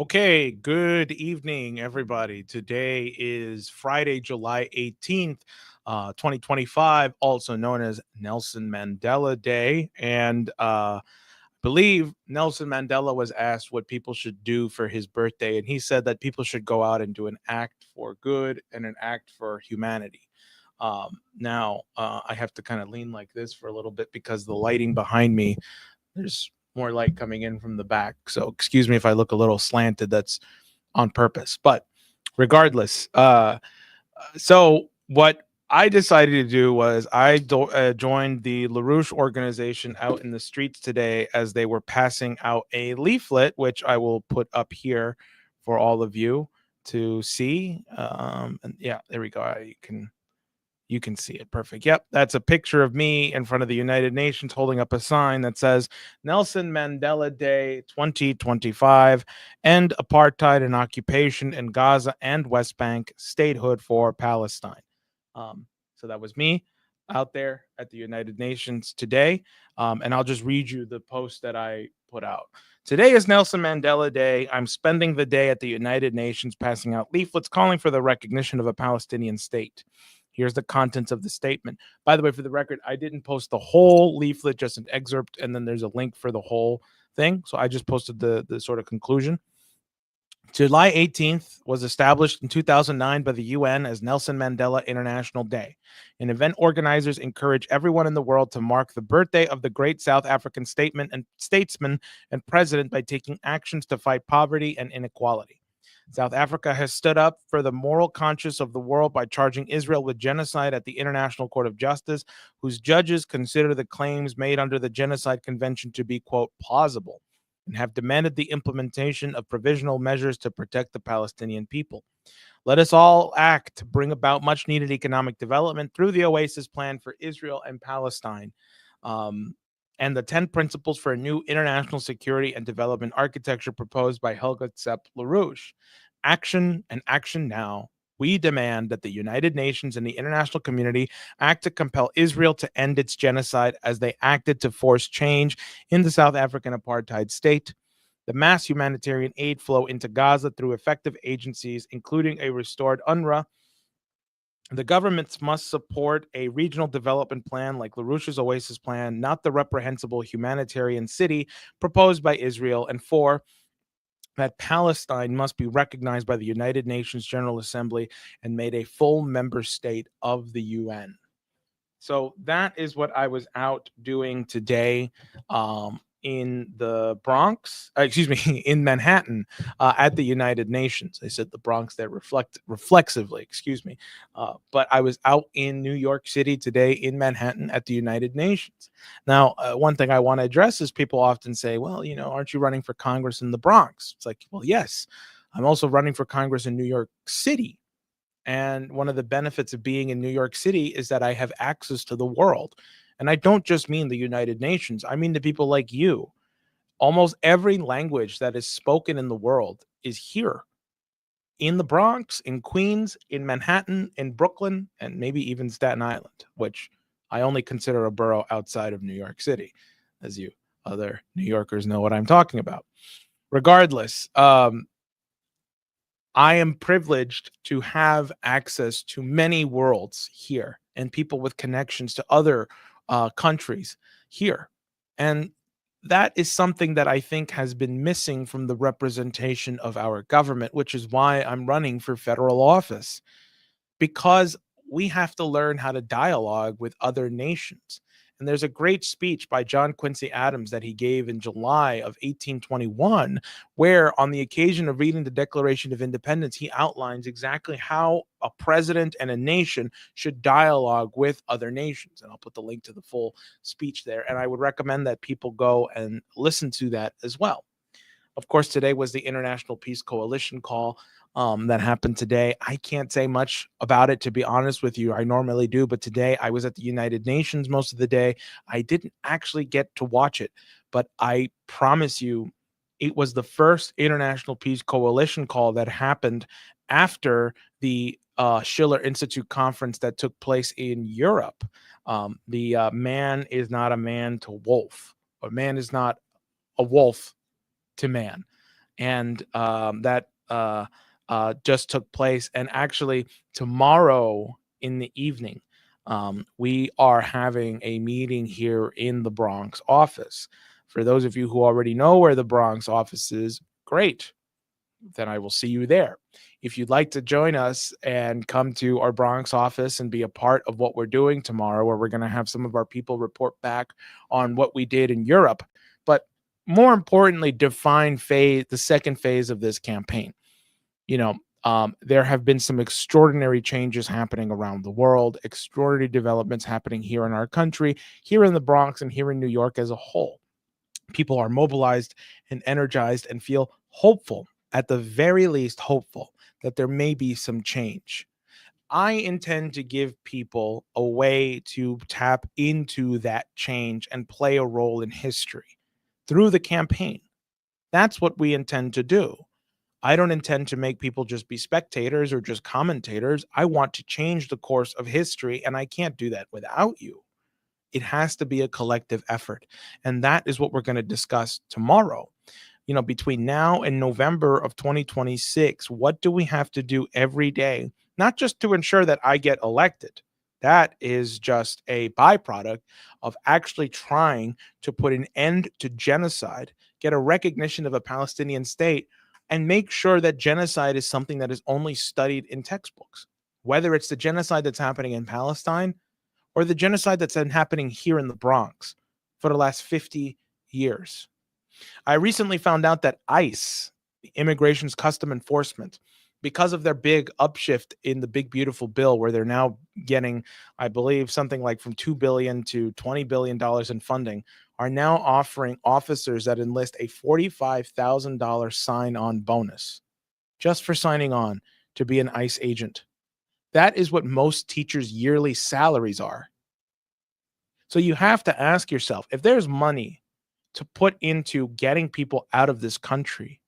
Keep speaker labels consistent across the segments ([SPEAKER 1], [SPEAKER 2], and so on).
[SPEAKER 1] Okay, good evening, everybody. Today is Friday, July 18th, 2025, also known as Nelson Mandela Day. And believe Nelson Mandela was asked what people should do for his birthday, and he said that people should go out and do an act for good and an act for humanity. Now, I have to kind of lean like this for a little bit because the lighting behind me, there's more light coming in from the back. So excuse me if I look a little slanted. That's on purpose. But regardless, so what I decided to do was joined the LaRouche organization out in the streets today as they were passing out a leaflet, which I will put up here for all of you to see. And yeah, there we go. You can see it. Perfect. Yep. That's a picture of me in front of the United Nations holding up a sign that says Nelson Mandela Day 2025, End Apartheid and Occupation in Gaza and West Bank, Statehood for Palestine. So that was me out there at the United Nations today. And I'll just read you the post that I put out. Today is Nelson Mandela Day. I'm spending the day at the United Nations passing out leaflets calling for the recognition of a Palestinian state. Here's the contents of the statement. By the way, for the record, I didn't post the whole leaflet, just an excerpt, and then there's a link for the whole thing. So I just posted the sort of conclusion. July 18th was established in 2009 by the UN as Nelson Mandela International Day. An event organizers encourage everyone in the world to mark the birthday of the great South African statesman and president by taking actions to fight poverty and inequality. South Africa has stood up for the moral conscience of the world by charging Israel with genocide at the International Court of Justice, whose judges consider the claims made under the Genocide Convention to be, quote, plausible, and have demanded the implementation of provisional measures to protect the Palestinian people. Let us all act to bring about much needed economic development through the Oasis Plan for Israel and Palestine. And the 10 principles for a new international security and development architecture proposed by Helga Sepp LaRouche. Action and action now. We demand that the United Nations and the international community act to compel Israel to end its genocide as they acted to force change in the South African apartheid state. The mass humanitarian aid flow into Gaza through effective agencies, including a restored UNRWA. The governments must support a regional development plan like LaRouche's Oasis Plan, not the reprehensible humanitarian city proposed by Israel. And four, that Palestine must be recognized by the United Nations General Assembly and made a full member state of the UN. So that is what I was out doing today in the Bronx, in Manhattan at the United Nations. I said the Bronx there reflexively, but I was out in New York City today in Manhattan at the United Nations. Now, one thing I want to address is people often say, well, aren't you running for Congress in the Bronx? It's like, well, yes, I'm also running for Congress in New York City. And one of the benefits of being in New York City is that I have access to the world. And I don't just mean the United Nations, I mean the people like you. Almost every language that is spoken in the world is here in the Bronx, in Queens, in Manhattan, in Brooklyn, and maybe even Staten Island, which I only consider a borough outside of New York City, as you other New Yorkers know what I'm talking about. Regardless, I am privileged to have access to many worlds here and people with connections to other countries here. And that is something that I think has been missing from the representation of our government, which is why I'm running for federal office, because we have to learn how to dialogue with other nations. And there's a great speech by John Quincy Adams that he gave in July of 1821, where on the occasion of reading the Declaration of Independence, he outlines exactly how a president and a nation should dialogue with other nations. And I'll put the link to the full speech there. And I would recommend that people go and listen to that as well. Of course, today was the International Peace Coalition call that happened today. I can't say much about it, to be honest with you. I normally do, but today I was at the United Nations most of the day. I didn't actually get to watch it, but I promise you, it was the first International Peace Coalition call that happened after the Schiller Institute conference that took place in Europe. The man is not a man to wolf, or man is not a wolf to man. and that just took place. And actually, tomorrow in the evening, we are having a meeting here in the Bronx office. For those of you who already know where the Bronx office is, great. Then I will see you there. If you'd like to join us and come to our Bronx office and be a part of what we're doing tomorrow, where we're going to have some of our people report back on what we did in Europe, but more importantly, define the second phase of this campaign. There have been some extraordinary changes happening around the world, extraordinary developments happening here in our country, here in the Bronx, and here in New York as a whole. People are mobilized and energized and feel hopeful, at the very least, hopeful that there may be some change. I intend to give people a way to tap into that change and play a role in history through the campaign. That's what we intend to do. I don't intend to make people just be spectators or just commentators. I want to change the course of history, and I can't do that without you. It has to be a collective effort. And that is what we're going to discuss tomorrow. Between now and November of 2026, what do we have to do every day? Not just to ensure that I get elected. That is just a byproduct of actually trying to put an end to genocide, get a recognition of a Palestinian state, and make sure that genocide is something that is only studied in textbooks. Whether it's the genocide that's happening in Palestine or the genocide that's been happening here in the Bronx for the last 50 years. I recently found out that ICE, the Immigration's Custom Enforcement, because of their big upshift in the big beautiful bill, where they're now getting, I believe, something like from $2 billion to $20 billion in funding, are now offering officers that enlist a $45,000 sign-on bonus just for signing on to be an ICE agent. That is what most teachers' yearly salaries are. So you have to ask yourself, if there's money to put into getting people out of this country,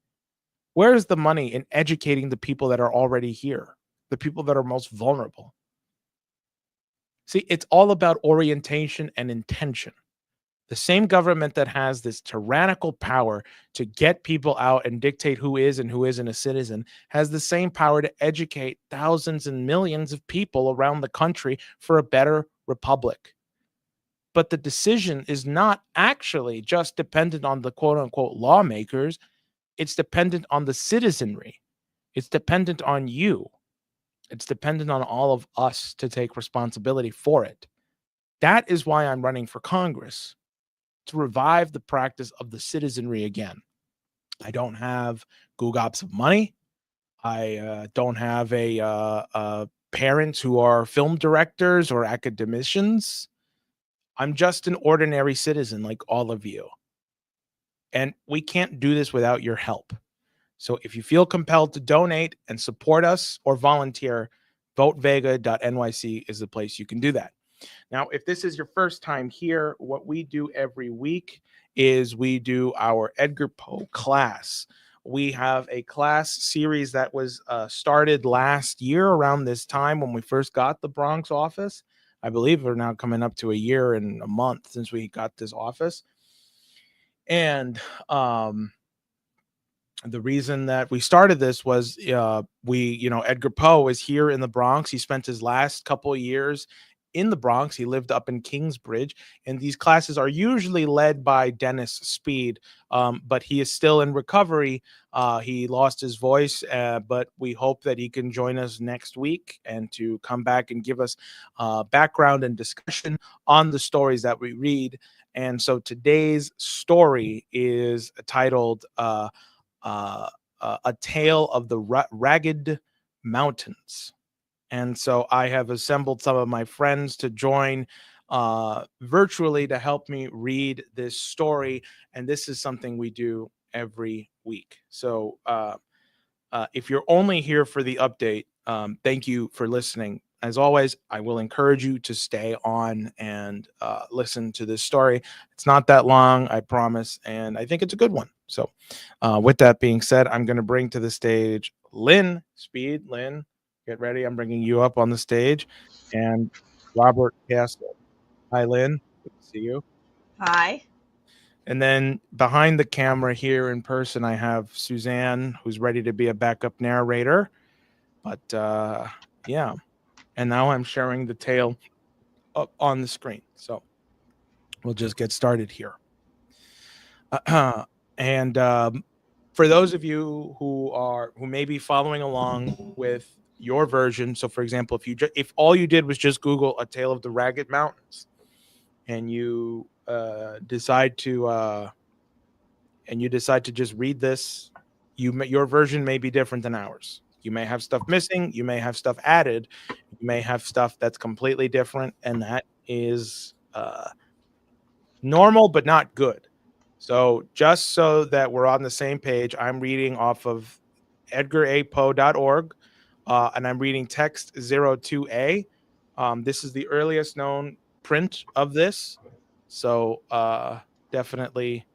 [SPEAKER 1] where is the money in educating the people that are already here, the people that are most vulnerable? See, it's all about orientation and intention. The same government that has this tyrannical power to get people out and dictate who is and who isn't a citizen has the same power to educate thousands and millions of people around the country for a better republic. But the decision is not actually just dependent on the quote unquote lawmakers. It's dependent on the citizenry. It's dependent on you. It's dependent on all of us to take responsibility for it. That is why I'm running for Congress, to revive the practice of the citizenry again. I don't have googobs of money. I don't have parents who are film directors or academicians. I'm just an ordinary citizen like all of you. And we can't do this without your help. So if you feel compelled to donate and support us or volunteer, votevega.nyc is the place you can do that. Now, if this is your first time here, what we do every week is we do our Edgar Poe class. We have a class series that was started last year around this time when we first got the Bronx office. I believe we're now coming up to a year and a month since we got this office. And the reason that we started this was Edgar Poe is here in the Bronx. He spent his last couple of years in the Bronx. He lived up in Kingsbridge, and these classes are usually led by Dennis Speed, but he is still in recovery. He lost his voice, but we hope that he can join us next week and to come back and give us background and discussion on the stories that we read. And so today's story is titled A Tale of the Ragged Mountains. And so I have assembled some of my friends to join virtually to help me read this story. And this is something we do every week. So if you're only here for the update, thank you for listening. As always, I will encourage you to stay on and listen to this story. It's not that long, I promise, and I think it's a good one. So with that being said, I'm going to bring to the stage Lynn Speed. Lynn, get ready. I'm bringing you up on the stage. And Robert Castle. Hi, Lynn. Good to see you.
[SPEAKER 2] Hi.
[SPEAKER 1] And then behind the camera here in person, I have Suzanne, who's ready to be a backup narrator. But yeah, and now I'm sharing the tale up on the screen. So we'll just get started here. And for those of you who may be following along with your version, so for example, if all you did was just Google "A Tale of the Ragged Mountains" and you decide to just read this, your version may be different than ours. You may have stuff missing, you may have stuff added, you may have stuff that's completely different, and that is normal but not good. So just so that we're on the same page, I'm reading off of edgarapoe.org, and I'm reading text 02A. This is the earliest known print of this. So definitely,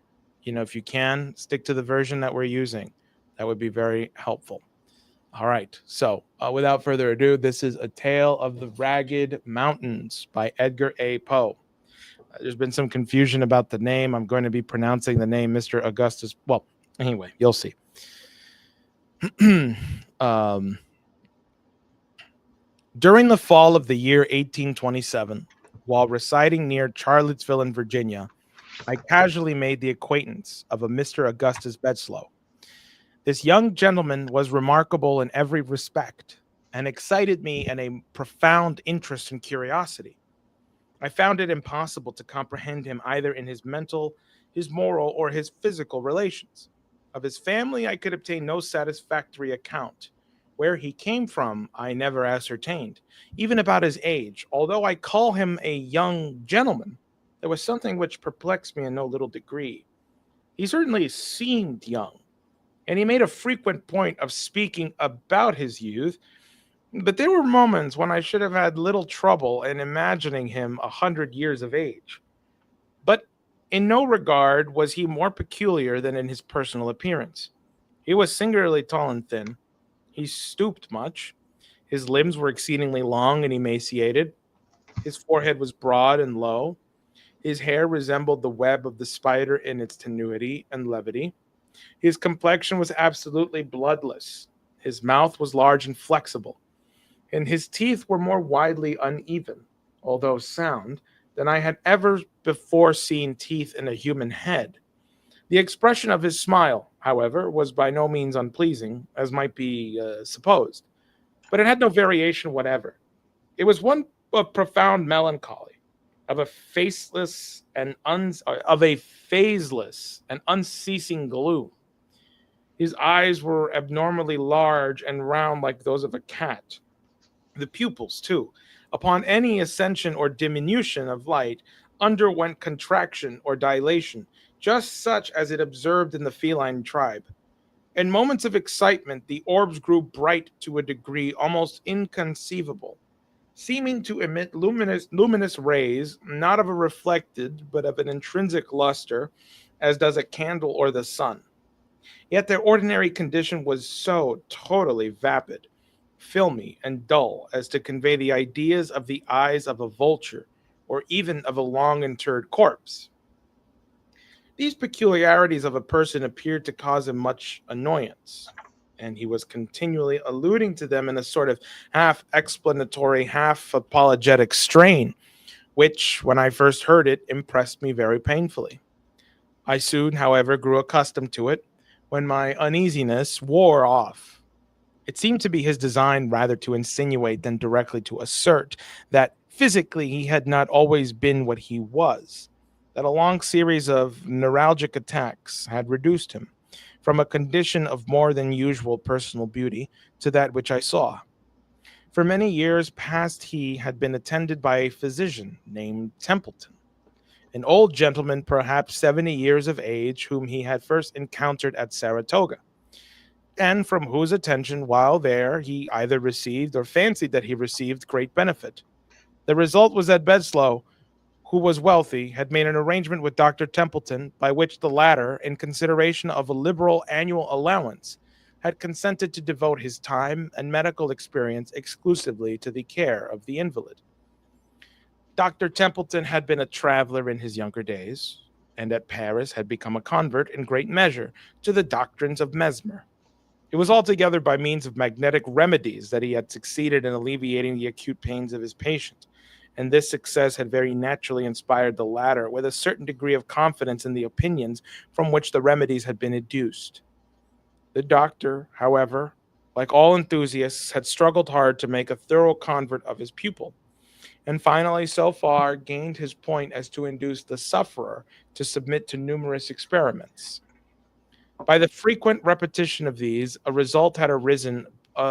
[SPEAKER 1] if you can, stick to the version that we're using. That would be very helpful. All right. So without further ado, this is A Tale of the Ragged Mountains by Edgar A. Poe. There's been some confusion about the name. I'm going to be pronouncing the name Mr. Augustus. Well, anyway, you'll see. During the fall of the year 1827, while residing near Charlottesville in Virginia, I casually made the acquaintance of a Mr. Augustus Bedslow. This young gentleman was remarkable in every respect and excited me in a profound interest and curiosity. I found it impossible to comprehend him either in his mental, his moral, or his physical relations. Of his family, I could obtain no satisfactory account. Where he came from, I never ascertained. Even about his age, although I call him a young gentleman, there was something which perplexed me in no little degree. He certainly seemed young, and he made a frequent point of speaking about his youth, but there were moments when I should have had little trouble in imagining him 100 years of age. But in no regard was he more peculiar than in his personal appearance. He was singularly tall and thin. He stooped much. His limbs were exceedingly long and emaciated. His forehead was broad and low. His hair resembled the web of the spider in its tenuity and levity. His complexion was absolutely bloodless. His mouth was large and flexible, and his teeth were more widely uneven, although sound, than I had ever before seen teeth in a human head. The expression of his smile, however, was by no means unpleasing, as might be supposed, but it had no variation whatever. It was one of profound melancholy, of a phaseless and unceasing gloom. His eyes were abnormally large and round like those of a cat. The pupils, too, upon any ascension or diminution of light, underwent contraction or dilation, just such as it observed in the feline tribe. In moments of excitement, the orbs grew bright to a degree almost inconceivable, seeming to emit luminous rays, not of a reflected, but of an intrinsic luster, as does a candle or the sun. Yet their ordinary condition was so totally vapid, filmy, and dull as to convey the ideas of the eyes of a vulture, or even of a long interred corpse. These peculiarities of a person appeared to cause him much annoyance, and he was continually alluding to them in a sort of half explanatory, half apologetic strain, which, when I first heard it, impressed me very painfully. I soon, however, grew accustomed to it, when my uneasiness wore off. It seemed to be his design rather to insinuate than directly to assert that physically he had not always been what he was, that a long series of neuralgic attacks had reduced him from a condition of more than usual personal beauty to that which I saw. For many years past he had been attended by a physician named Templeton, an old gentleman perhaps 70 years of age, whom he had first encountered at Saratoga, and from whose attention while there he either received or fancied that he received great benefit. The result was that Bedslow, who was wealthy, had made an arrangement with Dr. Templeton by which the latter, in consideration of a liberal annual allowance, had consented to devote his time and medical experience exclusively to the care of the invalid. Dr. Templeton had been a traveler in his younger days, and at Paris had become a convert in great measure to the doctrines of Mesmer. It was altogether by means of magnetic remedies that he had succeeded in alleviating the acute pains of his patient, and this success had very naturally inspired the latter with a certain degree of confidence in the opinions from which the remedies had been educed. The doctor, however, like all enthusiasts, had struggled hard to make a thorough convert of his pupil, and finally so far gained his point as to induce the sufferer to submit to numerous experiments. By the frequent repetition of these, a result had arisen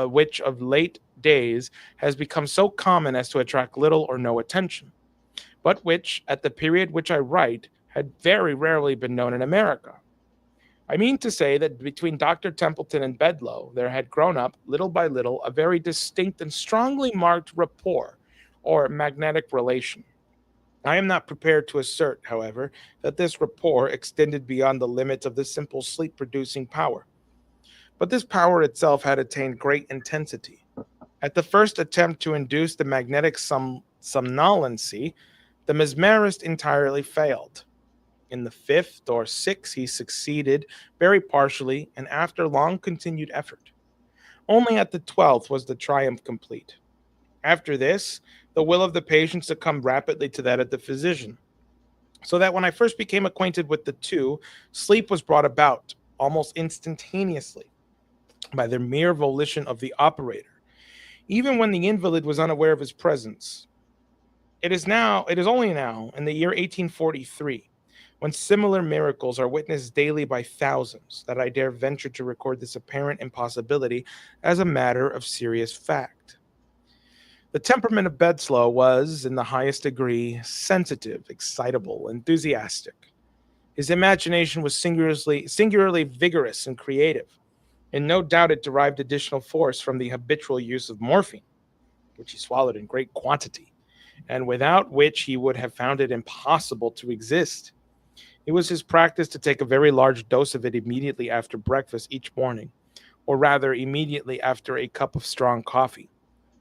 [SPEAKER 1] which of late days has become so common as to attract little or no attention, but which, at the period which I write, had very rarely been known in America. I mean to say that between Dr. Templeton and Bedloe there had grown up, little by little, a very distinct and strongly marked rapport, or magnetic relation. I am not prepared to assert, however, that this rapport extended beyond the limits of the simple sleep producing power. But this power itself had attained great intensity. At the first attempt to induce the magnetic somnolency, the mesmerist entirely failed. In the fifth or sixth, he succeeded very partially and after long continued effort. Only at the 12th was the triumph complete. After this, the will of the patient succumbed rapidly to that of the physician, so that when I first became acquainted with the two, sleep was brought about almost instantaneously by the mere volition of the operator, even when the invalid was unaware of his presence. It is only now, in the year 1843, when similar miracles are witnessed daily by thousands, that I dare venture to record this apparent impossibility as a matter of serious fact. The temperament of Bedloe was, in the highest degree, sensitive, excitable, enthusiastic. His imagination was singularly vigorous and creative, and no doubt it derived additional force from the habitual use of morphine, which he swallowed in great quantity, and without which he would have found it impossible to exist. It was his practice to take a very large dose of it immediately after breakfast each morning, or rather immediately after a cup of strong coffee,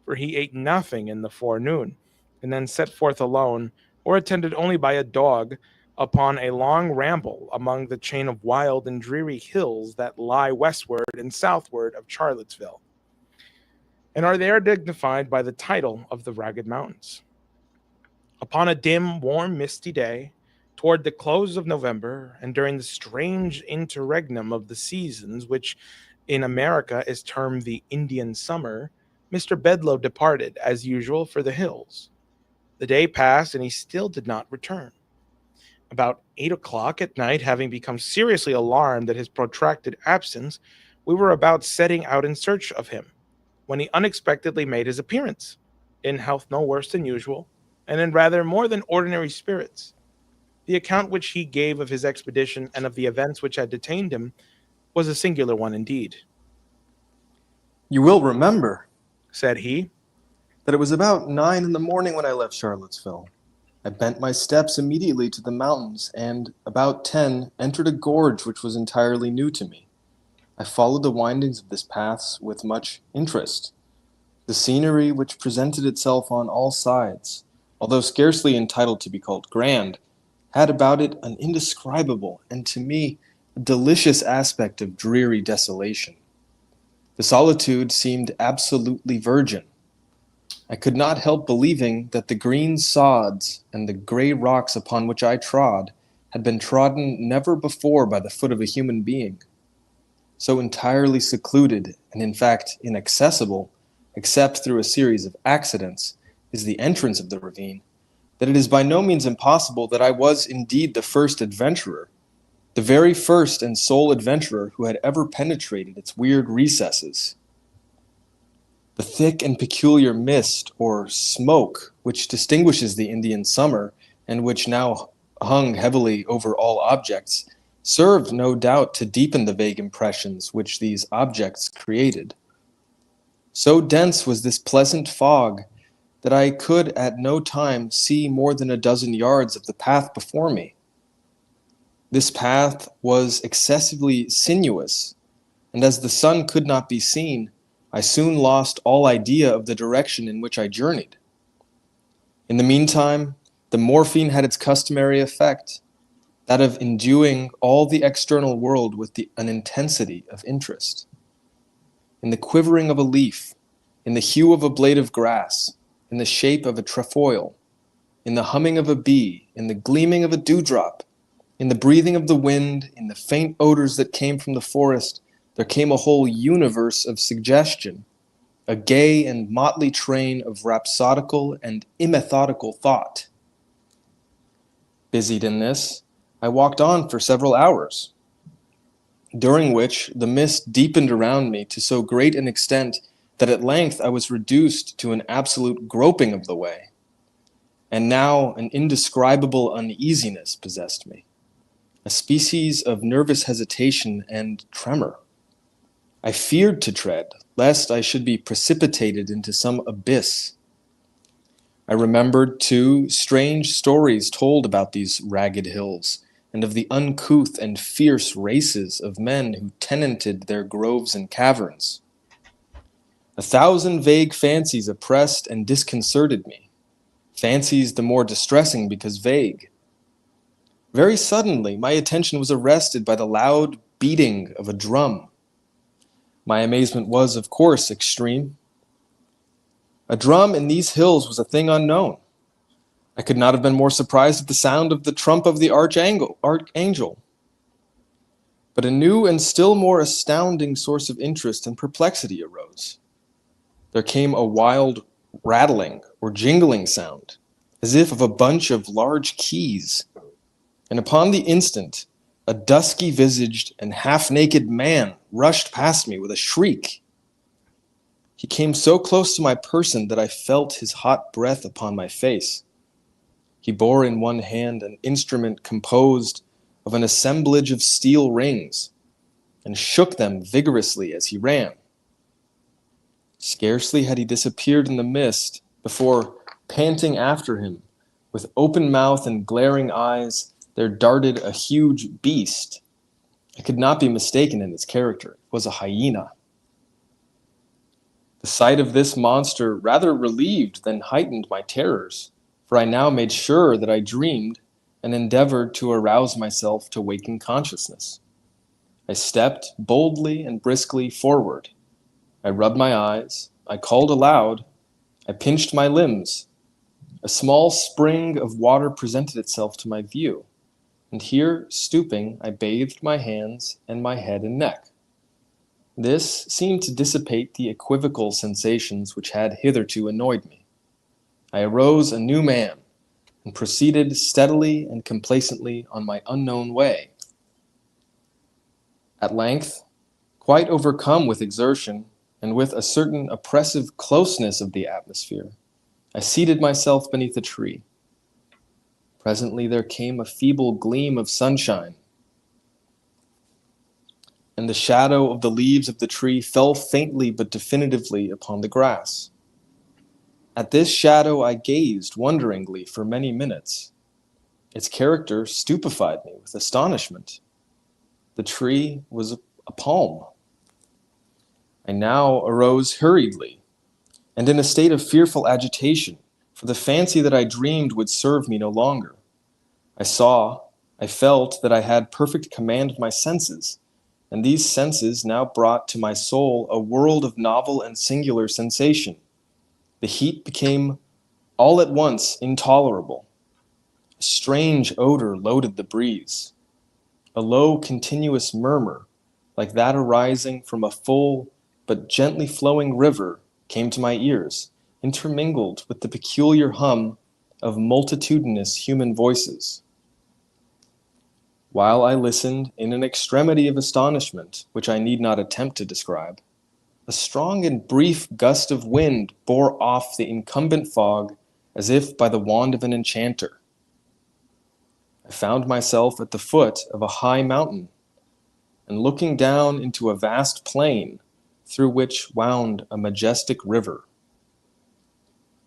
[SPEAKER 1] for he ate nothing in the forenoon, and then set forth alone, or attended only by a dog, upon a long ramble among the chain of wild and dreary hills that lie westward and southward of Charlottesville, and are there dignified by the title of the Ragged Mountains. Upon a dim, warm, misty day, toward the close of November, and during the strange interregnum of the seasons, which in America is termed the Indian summer, Mr. Bedloe departed, as usual, for the hills. The day passed, and he still did not return. About 8 o'clock at night, having become seriously alarmed at his protracted absence, we were about setting out in search of him, when he unexpectedly made his appearance, in health no worse than usual, and in rather more than ordinary spirits. The account which he gave of his expedition and of the events which had detained him was a singular one indeed.
[SPEAKER 2] "You will remember,"
[SPEAKER 1] said he,
[SPEAKER 2] "that it was about 9 in the morning when I left Charlottesville. I bent my steps immediately to the mountains, and, about 10, entered a gorge which was entirely new to me. I followed the windings of this path with much interest. The scenery which presented itself on all sides, although scarcely entitled to be called grand, had about it an indescribable, and to me, a delicious aspect of dreary desolation. The solitude seemed absolutely virgin. I could not help believing that the green sods and the gray rocks upon which I trod had been trodden never before by the foot of a human being. So entirely secluded, and in fact inaccessible, except through a series of accidents, is the entrance of the ravine, that it is by no means impossible that I was indeed the first adventurer, the very first and sole adventurer who had ever penetrated its weird recesses. The thick and peculiar mist, or smoke, which distinguishes the Indian summer, and which now hung heavily over all objects, served, no doubt, to deepen the vague impressions which these objects created. So dense was this pleasant fog that I could at no time see more than a dozen yards of the path before me. This path was excessively sinuous, and as the sun could not be seen, I soon lost all idea of the direction in which I journeyed. In the meantime, the morphine had its customary effect. that of enduing all the external world with an intensity of interest. In the quivering of a leaf, in the hue of a blade of grass, in the shape of a trefoil, in the humming of a bee, in the gleaming of a dewdrop, in the breathing of the wind, in the faint odors that came from the forest, there came a whole universe of suggestion, a gay and motley train of rhapsodical and immethodical thought. Busied in this, I walked on for several hours, during which the mist deepened around me to so great an extent that at length I was reduced to an absolute groping of the way. And now an indescribable uneasiness possessed me, a species of nervous hesitation and tremor. I feared to tread, lest I should be precipitated into some abyss. I remembered, too, strange stories told about these ragged hills, and of the uncouth and fierce races of men who tenanted their groves and caverns. 1,000 vague fancies oppressed and disconcerted me, fancies the more distressing because vague. Very suddenly, my attention was arrested by the loud beating of a drum. My amazement was, of course, extreme. A drum in these hills was a thing unknown. I could not have been more surprised at the sound of the trump of the archangel. But a new and still more astounding source of interest and perplexity arose. There came a wild rattling or jingling sound, as if of a bunch of large keys. And upon the instant, a dusky-visaged and half-naked man rushed past me with a shriek. He came so close to my person that I felt his hot breath upon my face. He bore in one hand an instrument composed of an assemblage of steel rings, and shook them vigorously as he ran. Scarcely had he disappeared in the mist before, panting after him, with open mouth and glaring eyes, there darted a huge beast. I could not be mistaken in its character. It was a hyena. The sight of this monster rather relieved than heightened my terrors, for I now made sure that I dreamed and endeavored to arouse myself to waking consciousness. I stepped boldly and briskly forward. I rubbed my eyes. I called aloud. I pinched my limbs. A small spring of water presented itself to my view, and here, stooping, I bathed my hands and my head and neck. This seemed to dissipate the equivocal sensations which had hitherto annoyed me. I arose a new man, and proceeded steadily and complacently on my unknown way. At length, quite overcome with exertion, and with a certain oppressive closeness of the atmosphere, I seated myself beneath a tree. Presently there came a feeble gleam of sunshine, and the shadow of the leaves of the tree fell faintly but definitively upon the grass. At this shadow I gazed wonderingly for many minutes. Its character stupefied me with astonishment. The tree was a palm. I now arose hurriedly, and in a state of fearful agitation, for the fancy that I dreamed would serve me no longer. I felt that I had perfect command of my senses, and these senses now brought to my soul a world of novel and singular sensation. The heat became all at once intolerable. A strange odor loaded the breeze. A low, continuous murmur, like that arising from a full but gently flowing river, came to my ears, intermingled with the peculiar hum of multitudinous human voices. While I listened in an extremity of astonishment, which I need not attempt to describe, a strong and brief gust of wind bore off the incumbent fog as if by the wand of an enchanter. I found myself at the foot of a high mountain, and looking down into a vast plain through which wound a majestic river.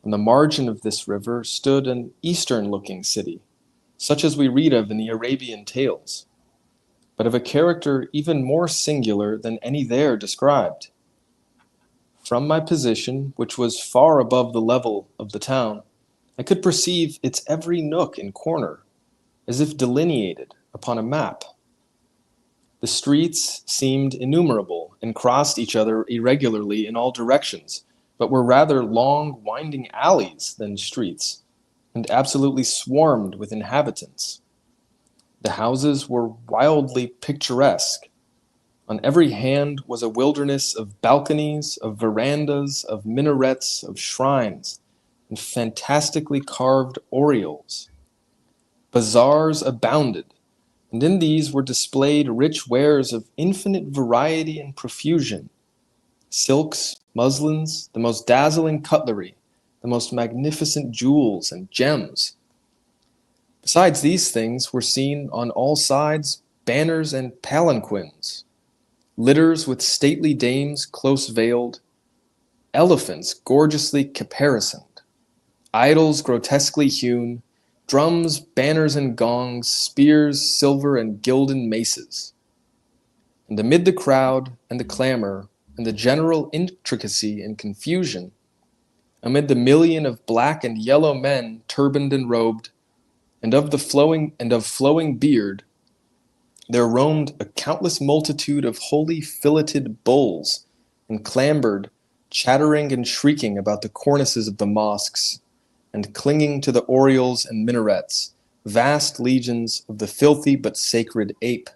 [SPEAKER 2] On the margin of this river stood an eastern-looking city, such as we read of in the Arabian tales, but of a character even more singular than any there described. From my position, which was far above the level of the town, I could perceive its every nook and corner, as if delineated upon a map. The streets seemed innumerable and crossed each other irregularly in all directions, but were rather long, winding alleys than streets, and absolutely swarmed with inhabitants. The houses were wildly picturesque. On every hand was a wilderness of balconies, of verandas, of minarets, of shrines, and fantastically carved oriels. Bazaars abounded, and in these were displayed rich wares of infinite variety and profusion: silks, muslins, the most dazzling cutlery, the most magnificent jewels and gems. Besides these things were seen on all sides banners and palanquins, litters with stately dames close veiled, elephants gorgeously caparisoned, idols grotesquely hewn, drums, banners and gongs, spears, silver and gilden maces. And amid the crowd and the clamor and the general intricacy and confusion, amid the million of black and yellow men turbaned and robed, and of flowing beard, there roamed a countless multitude of holy filleted bulls, and clambered, chattering and shrieking about the cornices of the mosques, and clinging to the oriels and minarets, vast legions of the filthy but sacred ape.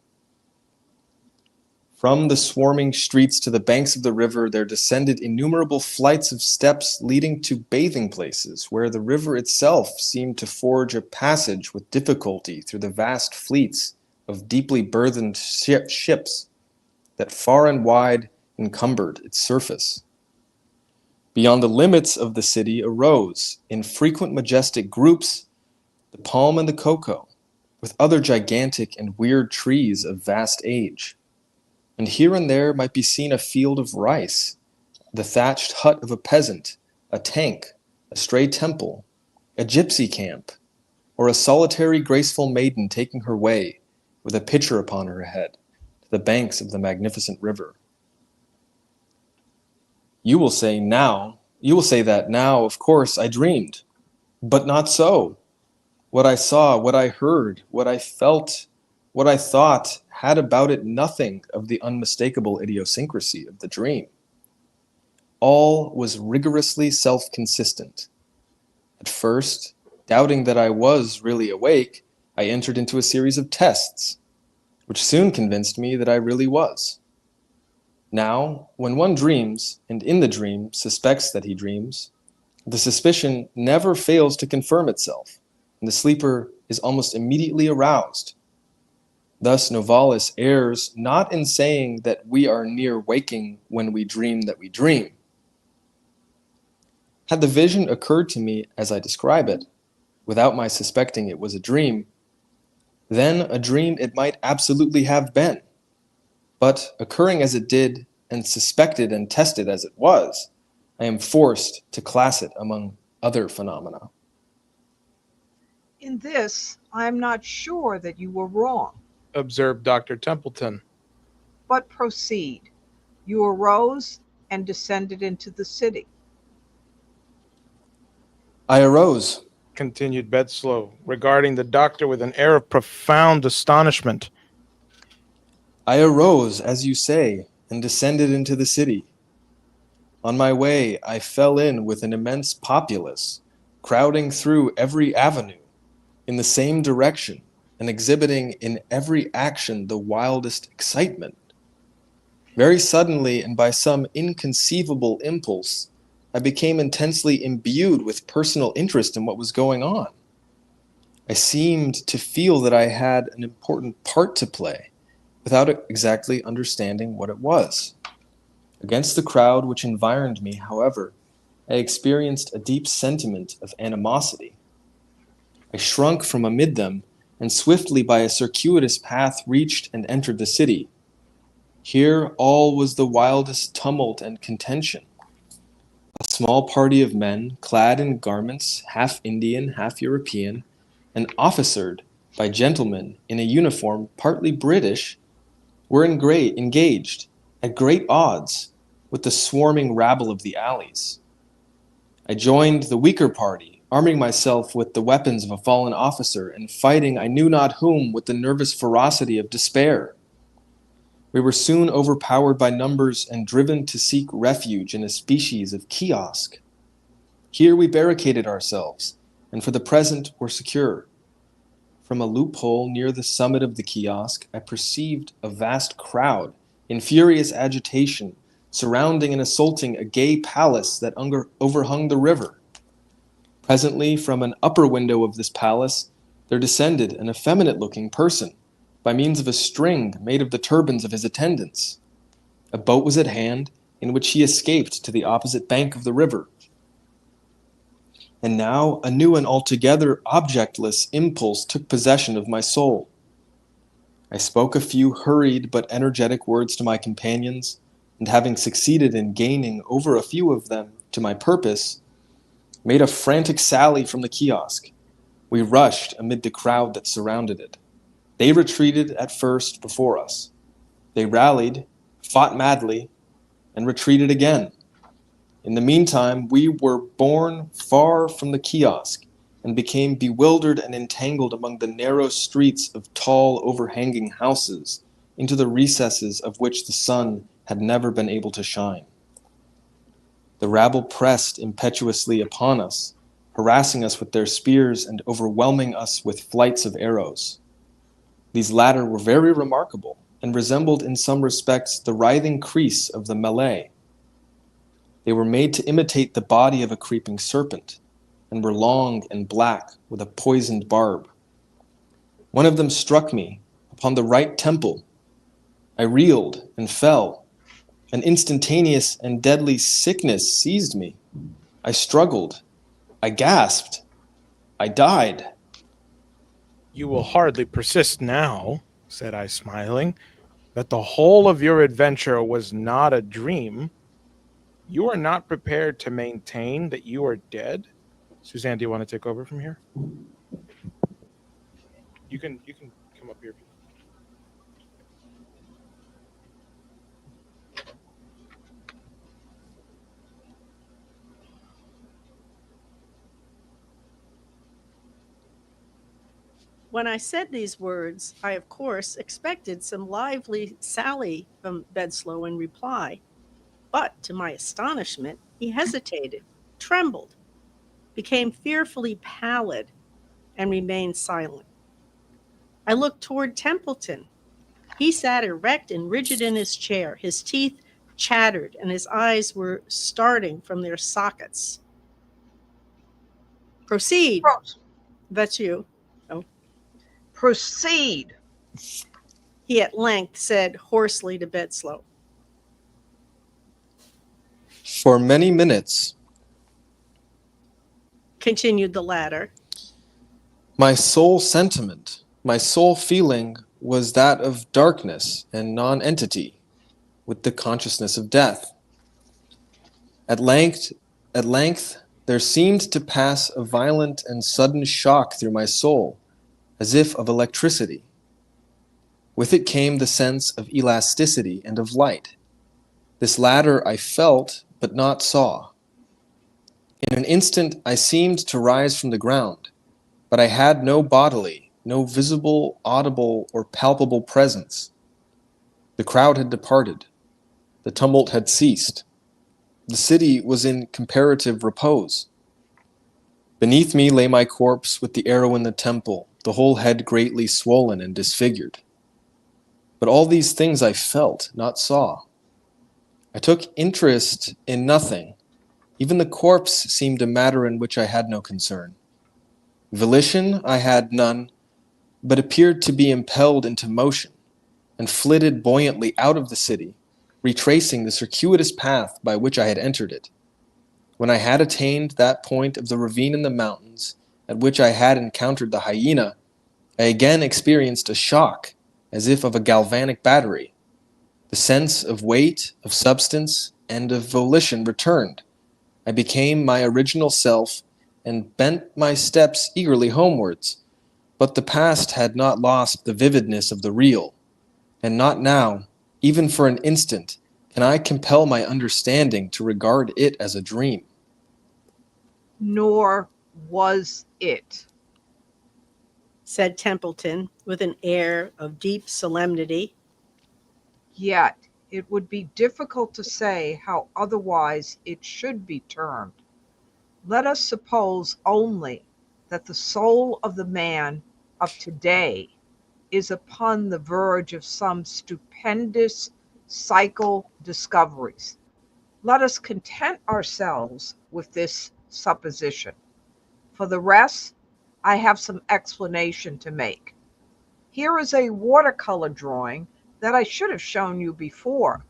[SPEAKER 2] From the swarming streets to the banks of the river there descended innumerable flights of steps leading to bathing places, where the river itself seemed to forge a passage with difficulty through the vast fleets of deeply burthened ships that far and wide encumbered its surface. Beyond the limits of the city arose, in frequent majestic groups, the palm and the cocoa, with other gigantic and weird trees of vast age. And here and there might be seen a field of rice, the thatched hut of a peasant, a tank, a stray temple, a gypsy camp, or a solitary graceful maiden taking her way, with a pitcher upon her head, to the banks of the magnificent river. You will say that now, of course, I dreamed. But not so. What I saw, what I heard, what I felt, what I thought had about it nothing of the unmistakable idiosyncrasy of the dream. All was rigorously self-consistent. At first, doubting that I was really awake, I entered into a series of tests, which soon convinced me that I really was. Now, when one dreams, and in the dream suspects that he dreams, the suspicion never fails to confirm itself, and the sleeper is almost immediately aroused. Thus Novalis errs not in saying that we are near waking when we dream that we dream. Had the vision occurred to me as I describe it, without my suspecting it was a dream, then a dream it might absolutely have been. But occurring as it did, and suspected and tested as it was, I am forced to class it among other phenomena.
[SPEAKER 3] In this, I am not sure that you were wrong,
[SPEAKER 1] Observed Dr. Templeton.
[SPEAKER 3] but proceed. You arose and descended into the city.
[SPEAKER 2] I arose.
[SPEAKER 1] Continued Bedslow, regarding the doctor with an air of profound astonishment.
[SPEAKER 2] I arose, as you say, and descended into the city. On my way, I fell in with an immense populace, crowding through every avenue, in the same direction, and exhibiting in every action the wildest excitement. Very suddenly, and by some inconceivable impulse, I became intensely imbued with personal interest in what was going on. I seemed to feel that I had an important part to play, without exactly understanding what it was. Against the crowd which environed me, however, I experienced a deep sentiment of animosity. I shrunk from amid them, and swiftly by a circuitous path reached and entered the city. Here all was the wildest tumult and contention. A small party of men, clad in garments half Indian, half European, and officered by gentlemen in a uniform partly British, were engaged, at great odds, with the swarming rabble of the alleys. I joined the weaker party, arming myself with the weapons of a fallen officer and fighting I knew not whom with the nervous ferocity of despair. We were soon overpowered by numbers and driven to seek refuge in a species of kiosk. Here we barricaded ourselves, and for the present were secure. From a loophole near the summit of the kiosk, I perceived a vast crowd in furious agitation, surrounding and assaulting a gay palace that overhung the river. Presently, from an upper window of this palace, there descended an effeminate-looking person, by means of a string made of the turbans of his attendants. A boat was at hand, in which he escaped to the opposite bank of the river. And now a new and altogether objectless impulse took possession of my soul. I spoke a few hurried but energetic words to my companions, and having succeeded in gaining over a few of them to my purpose, made a frantic sally from the kiosk. We rushed amid the crowd that surrounded it. They retreated at first before us. They rallied, fought madly, and retreated again. In the meantime, we were borne far from the kiosk and became bewildered and entangled among the narrow streets of tall, overhanging houses, into the recesses of which the sun had never been able to shine. The rabble pressed impetuously upon us, harassing us with their spears and overwhelming us with flights of arrows. These latter were very remarkable, and resembled in some respects the writhing creese of the Malay. They were made to imitate the body of a creeping serpent, and were long and black with a poisoned barb. One of them struck me upon the right temple. I reeled and fell. An instantaneous and deadly sickness seized me. I struggled. I gasped. I died.
[SPEAKER 1] You will hardly persist now, said I, smiling, that the whole of your adventure was not a dream. You are not prepared to maintain that you are dead? Suzanne, do you want to take over from here? You can come up here.
[SPEAKER 4] When I said these words, I of course expected some lively sally from Bedslow in reply. But to my astonishment, he hesitated, trembled, became fearfully pallid, and remained silent. I looked toward Templeton. He sat erect and rigid in his chair. His teeth chattered, and his eyes were starting from their sockets. Proceed. That's you. Oh.
[SPEAKER 3] Proceed,
[SPEAKER 4] He at length said hoarsely to Bedslow.
[SPEAKER 2] For many minutes,
[SPEAKER 4] Continued the latter,
[SPEAKER 2] my sole sentiment, my sole feeling was that of darkness and non-entity, with the consciousness of death. At length, there seemed to pass a violent and sudden shock through my soul, as if of electricity. With it came the sense of elasticity and of light. This latter I felt, but not saw. In an instant I seemed to rise from the ground, but I had no bodily, no visible, audible, or palpable presence. The crowd had departed. The tumult had ceased. The city was in comparative repose. Beneath me lay my corpse with the arrow in the temple, the whole head greatly swollen and disfigured. But all these things I felt, not saw. I took interest in nothing. Even the corpse seemed a matter in which I had no concern. Volition I had none, but appeared to be impelled into motion, and flitted buoyantly out of the city, retracing the circuitous path by which I had entered it. When I had attained that point of the ravine in the mountains at which I had encountered the hyena, I again experienced a shock, as if of a galvanic battery. The sense of weight, of substance, and of volition returned. I became my original self, and bent my steps eagerly homewards. But the past had not lost the vividness of the real, and not now, even for an instant, can I compel my understanding to regard it as a dream.
[SPEAKER 3] nor was it?
[SPEAKER 4] said Templeton with an air of deep solemnity.
[SPEAKER 3] Yet it would be difficult to say how otherwise it should be termed. Let us suppose only that the soul of the man of today is upon the verge of some stupendous psychal discoveries. Let us content ourselves with this supposition. For the rest, I have some explanation to make. Here is a watercolor drawing that I should have shown you before,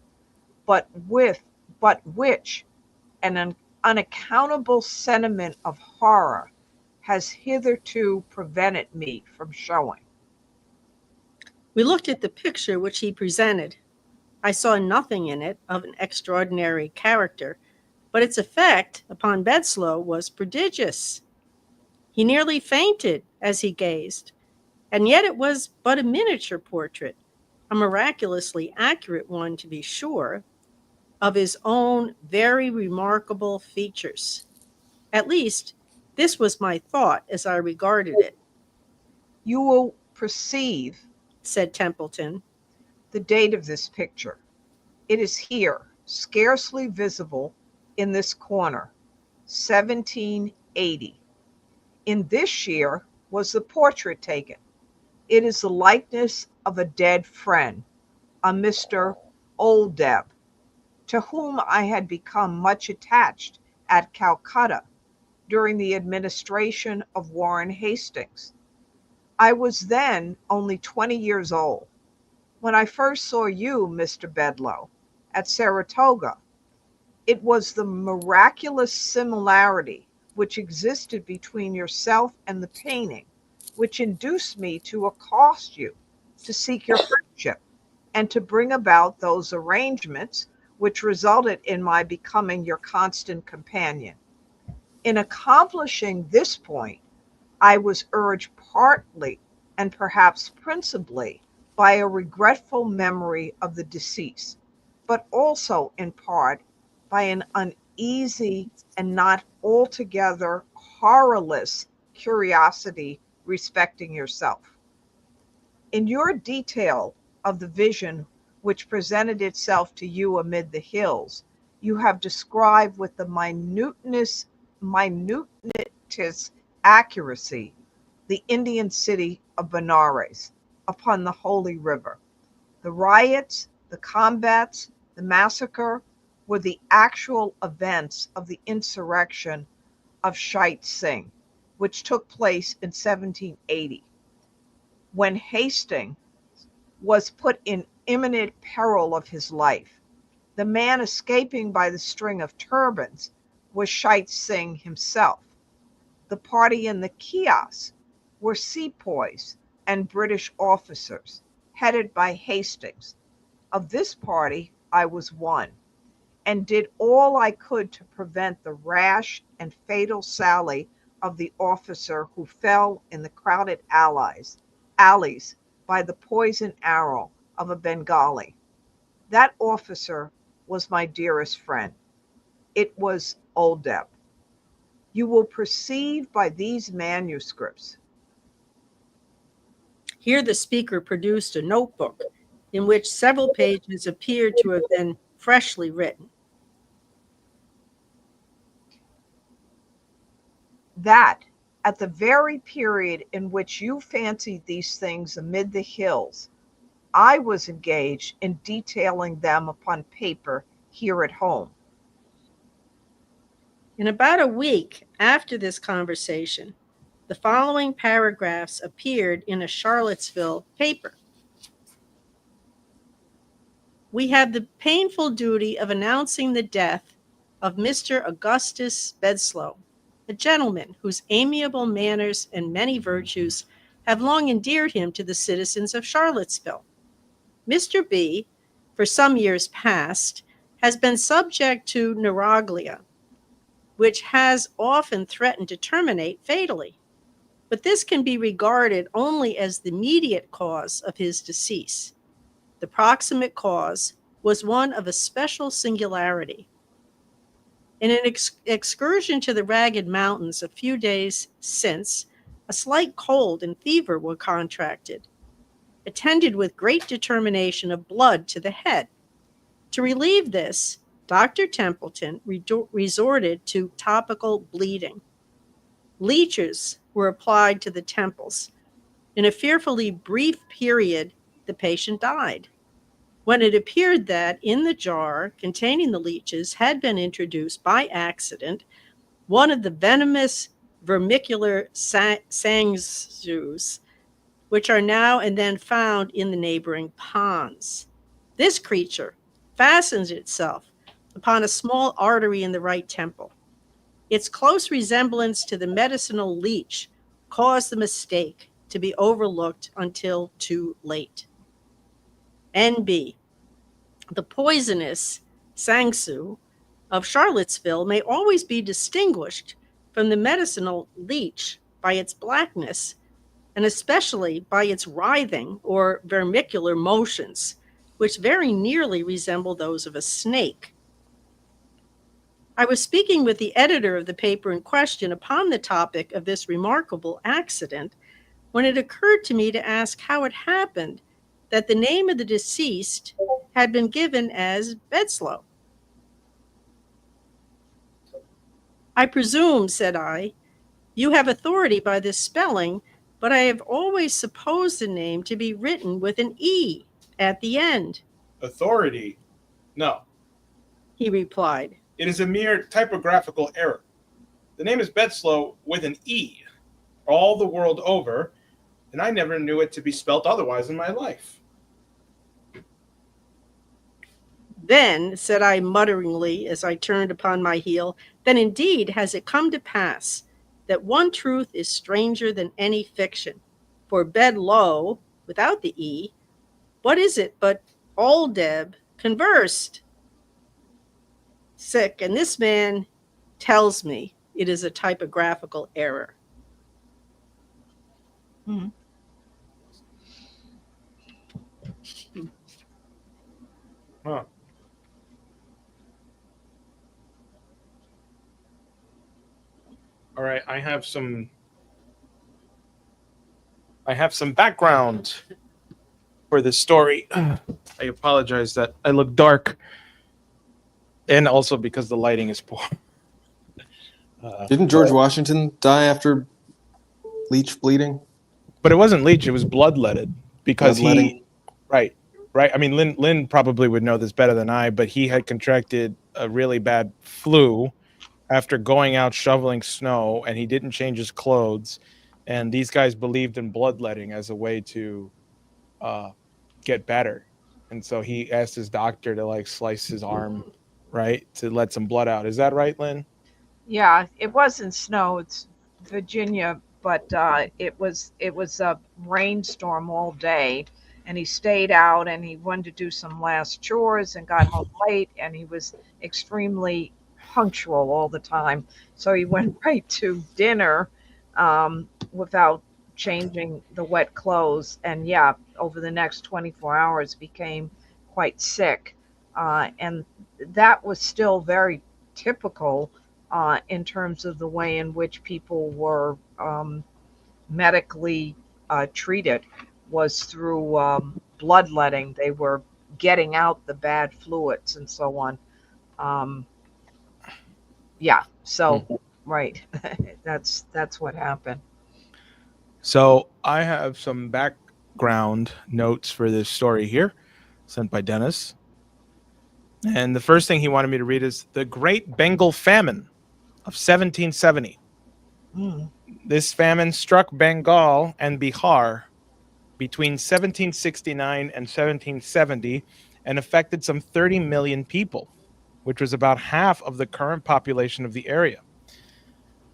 [SPEAKER 3] but which an unaccountable sentiment of horror has hitherto prevented me from showing.
[SPEAKER 4] We looked at the picture which he presented. I saw nothing in it of an extraordinary character, but its effect upon Bedslow was prodigious. He nearly fainted as he gazed, and yet it was but a miniature portrait, a miraculously accurate one to be sure, of his own very remarkable features. At least, this was my thought as I regarded it,
[SPEAKER 3] You will perceive
[SPEAKER 4] said Templeton.
[SPEAKER 3] the date of this picture. It is here, scarcely visible in this corner, 1780. In this year was the portrait taken. It is the likeness of a dead friend, a Mr. Oldeb, to whom I had become much attached at Calcutta during the administration of Warren Hastings. I was then only 20 years old. When I first saw you, Mr. Bedloe, at Saratoga, it was the miraculous similarity which existed between yourself and the painting which induced me to accost you, to seek your friendship, and to bring about those arrangements which resulted in my becoming your constant companion. In accomplishing this point, I was urged partly and perhaps principally by a regretful memory of the deceased, but also in part by an uneasy and not altogether horrorless curiosity respecting yourself. In your detail of the vision which presented itself to you amid the hills, you have described with the minutest accuracy the Indian city of Benares upon the Holy River. The riots, the combats, the massacre were the actual events of the insurrection of Shait Singh, which took place in 1780, when Hastings was put in imminent peril of his life. The man escaping by the string of turbans was Shait Singh himself. The party in the kiosk were sepoys and British officers, headed by Hastings. Of this party, I was one, and did all I could to prevent the rash and fatal sally of the officer who fell in the crowded alleys by the poisoned arrow of a Bengali. That officer was my dearest friend. It was Oldeb. You will perceive by these manuscripts.
[SPEAKER 4] Here the speaker produced a notebook in which several pages appeared to have been freshly written.
[SPEAKER 3] That at the very period in which you fancied these things amid the hills, I was engaged in detailing them upon paper here at home.
[SPEAKER 4] In about a week after this conversation, the following paragraphs appeared in a Charlottesville paper. We have the painful duty of announcing the death of Mr. Augustus Bedslow, a gentleman whose amiable manners and many virtues have long endeared him to the citizens of Charlottesville. Mr. B, for some years past, has been subject to neuralgia, which has often threatened to terminate fatally. But this can be regarded only as the immediate cause of his decease. The proximate cause was one of a special singularity. In an excursion to the Ragged Mountains a few days since, a slight cold and fever were contracted, attended with great determination of blood to the head. To relieve this, Dr. Templeton resorted to topical bleeding. Leeches were applied to the temples. In a fearfully brief period, the patient died. When it appeared that in the jar containing the leeches had been introduced by accident one of the venomous vermicular sangsues, which are now and then found in the neighboring ponds. This creature fastens itself upon a small artery in the right temple. Its close resemblance to the medicinal leech caused the mistake to be overlooked until too late. NB. The poisonous sangsu of Charlottesville may always be distinguished from the medicinal leech by its blackness, and especially by its writhing or vermicular motions, which very nearly resemble those of a snake. I was speaking with the editor of the paper in question upon the topic of this remarkable accident when it occurred to me to ask how it happened that the name of the deceased had been given as Bedslow. I presume, said I, you have authority by this spelling, but I have always supposed the name to be written with an E at the end.
[SPEAKER 1] Authority? No.
[SPEAKER 4] He replied.
[SPEAKER 1] It is a mere typographical error. The name is Bedslow with an E all the world over, and I never knew it to be spelt otherwise in my life.
[SPEAKER 4] Then, said I mutteringly as I turned upon my heel, then indeed has it come to pass that one truth is stranger than any fiction. For Bedlow, without the E, what is it but old Deb conversed? Sick, and this man tells me it is a typographical error.
[SPEAKER 3] Hmm.
[SPEAKER 1] Huh. All right, I have some background for this story. I apologize that I look dark, and also because the lighting is poor.
[SPEAKER 2] Didn't George Washington die after leech bleeding?
[SPEAKER 1] But it wasn't leech; it was bloodletted because
[SPEAKER 2] Bloodletting?
[SPEAKER 1] right. I mean, Lynn probably would know this better than I, but he had contracted a really bad flu after going out shoveling snow, and he didn't change his clothes. And these guys believed in bloodletting as a way to get better. And so he asked his doctor to like slice his arm, right, to let some blood out. Is that right, Lynn?
[SPEAKER 3] Yeah, it wasn't snow. It's Virginia, but it was a rainstorm all day, and he stayed out and he wanted to do some last chores and got home late, and he was extremely punctual all the time. So he went right to dinner without changing the wet clothes, and yeah, over the next 24 hours became quite sick, and that was still very typical in terms of the way in which people were medically treated, was through bloodletting. They were getting out the bad fluids and so on. Yeah, so right, that's what happened.
[SPEAKER 1] So I have some background notes for this story here, sent by Dennis. And the first thing he wanted me to read is the Great Bengal Famine of 1770. This famine struck Bengal and Bihar between 1769 and 1770 and affected some 30 million people, which was about half of the current population of the area.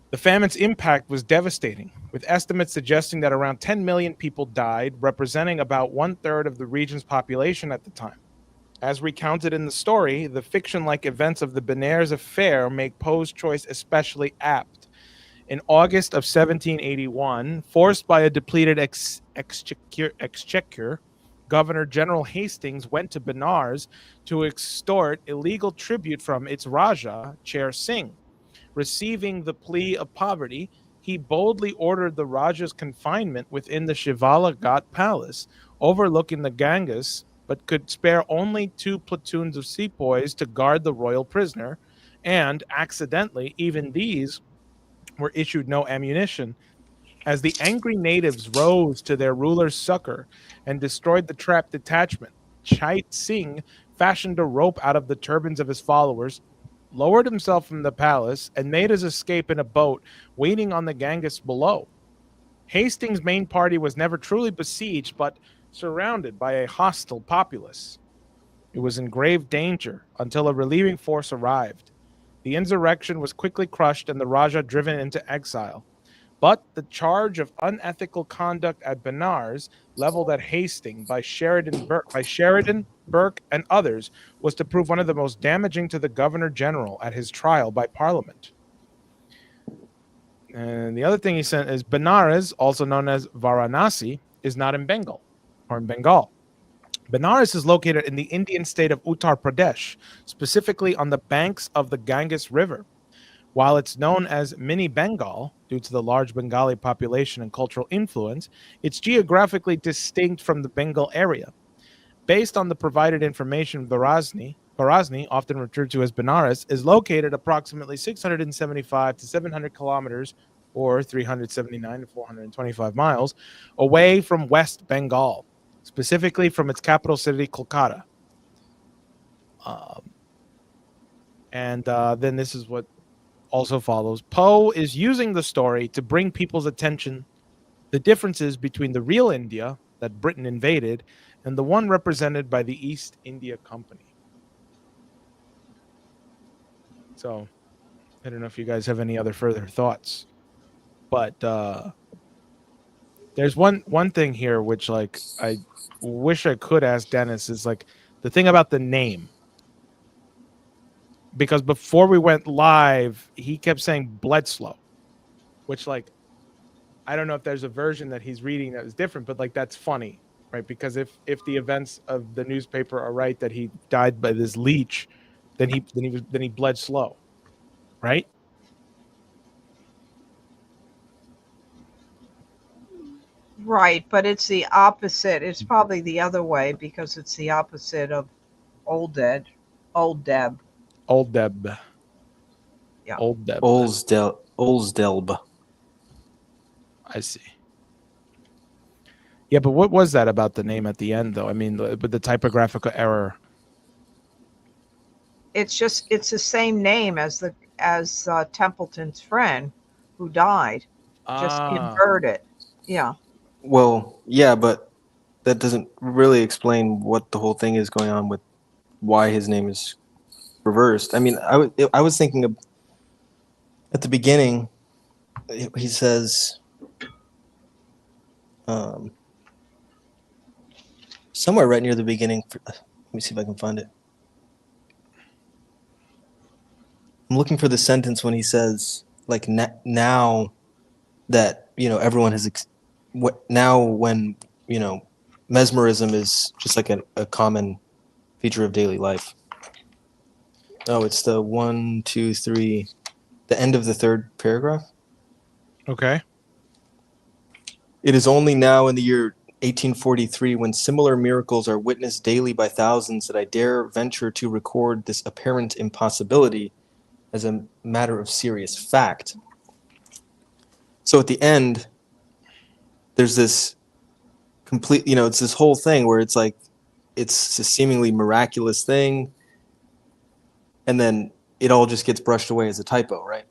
[SPEAKER 1] The famine's impact was devastating, with estimates suggesting that around 10 million people died, representing about 1/3 of the region's population at the time. As recounted in the story, the fiction-like events of the Benares affair make Poe's choice especially apt. In August of 1781, forced by a depleted exchequer, Governor General Hastings went to Benares to extort illegal tribute from its Raja, Chair Singh. Receiving the plea of poverty, he boldly ordered the Raja's confinement within the Shivala Ghat Palace, overlooking the Ganges, but could spare only 2 platoons of sepoys to guard the royal prisoner, and accidentally, even these were issued no ammunition. As the angry natives rose to their ruler's succor and destroyed the trapped detachment, Chait Singh fashioned a rope out of the turbans of his followers, lowered himself from the palace, and made his escape in a boat waiting on the Ganges below. Hastings' main party was never truly besieged, but surrounded by a hostile populace. It was in grave danger until a relieving force arrived. The insurrection was quickly crushed and the Raja driven into exile. But the charge of unethical conduct at Benares, leveled at Hastings by Sheridan, Burke, and others, was to prove one of the most damaging to the Governor General at his trial by Parliament. And the other thing he said is Benares, also known as Varanasi, is not in Bengal or in Bengal. Benares is located in the Indian state of Uttar Pradesh, specifically on the banks of the Ganges River. While it's known as Mini Bengal due to the large Bengali population and cultural influence, it's geographically distinct from the Bengal area. Based on the provided information, Varanasi, often referred to as Benares, is located approximately 675 to 700 kilometers, or 379 to 425 miles, away from West Bengal, specifically from its capital city, Kolkata. Then this is what also follows. Poe is using the story to bring people's attention the differences between the real India that Britain invaded and the one represented by the East India Company. So, I don't know if you guys have any other further thoughts, but there's one thing here which, like, I wish I could ask Dennis is, like, the thing about the name. Because before we went live, he kept saying Bledsoe, which, like, I don't know if there's a version that he's reading that is different, but, like, that's funny, right? Because if the events of the newspaper are right that he died by this leech, then he bled slow, right?
[SPEAKER 3] Right, but it's the opposite. It's probably the other way because it's the opposite of Old Deb.
[SPEAKER 1] Old Deb.
[SPEAKER 3] Yeah.
[SPEAKER 1] Old Deb.
[SPEAKER 2] Olsdelb.
[SPEAKER 1] I see. Yeah, but what was that about the name at the end, though? I mean, with the typographical error.
[SPEAKER 3] It's the same name as Templeton's friend who died. Just invert it. Yeah.
[SPEAKER 2] Well, yeah, but that doesn't really explain what the whole thing is going on with why his name is reversed. I mean, I was thinking of, at the beginning, he says, somewhere right near the beginning. Let me see if I can find it. I'm looking for the sentence when he says, like, now that, everyone has, now when, mesmerism is just like a common feature of daily life. Oh, it's the 1, 2, 3, the end of the third paragraph.
[SPEAKER 1] Okay.
[SPEAKER 2] It is only now in the year 1843, when similar miracles are witnessed daily by thousands, that I dare venture to record this apparent impossibility as a matter of serious fact. So at the end, there's this complete, it's this whole thing where it's like, it's a seemingly miraculous thing, and then it all just gets brushed away as a typo, right?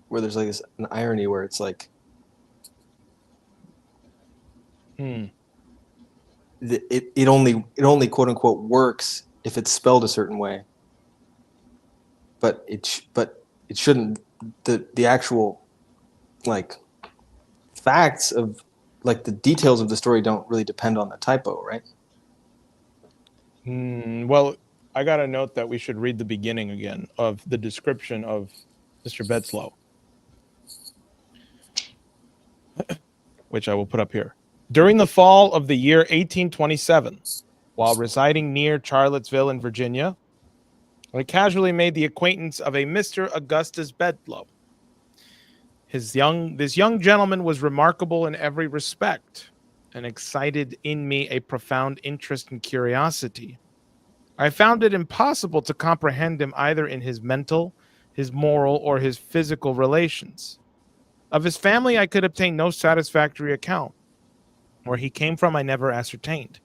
[SPEAKER 2] Where there's like an irony where it's like, it only quote unquote works if it's spelled a certain way, but it shouldn't. The actual, like, facts of, like, the details of the story don't really depend on the typo, right?
[SPEAKER 1] Well, I got a note that we should read the beginning again of the description of Mr. Bledsoe, which I will put up here. During the fall of the year 1827, while residing near Charlottesville in Virginia, I casually made the acquaintance of a Mr. Augustus Bedloe. This young gentleman was remarkable in every respect and excited in me a profound interest and curiosity. I found it impossible to comprehend him either in his mental, his moral, or his physical relations. Of his family, I could obtain no satisfactory account. Where he came from, I never ascertained.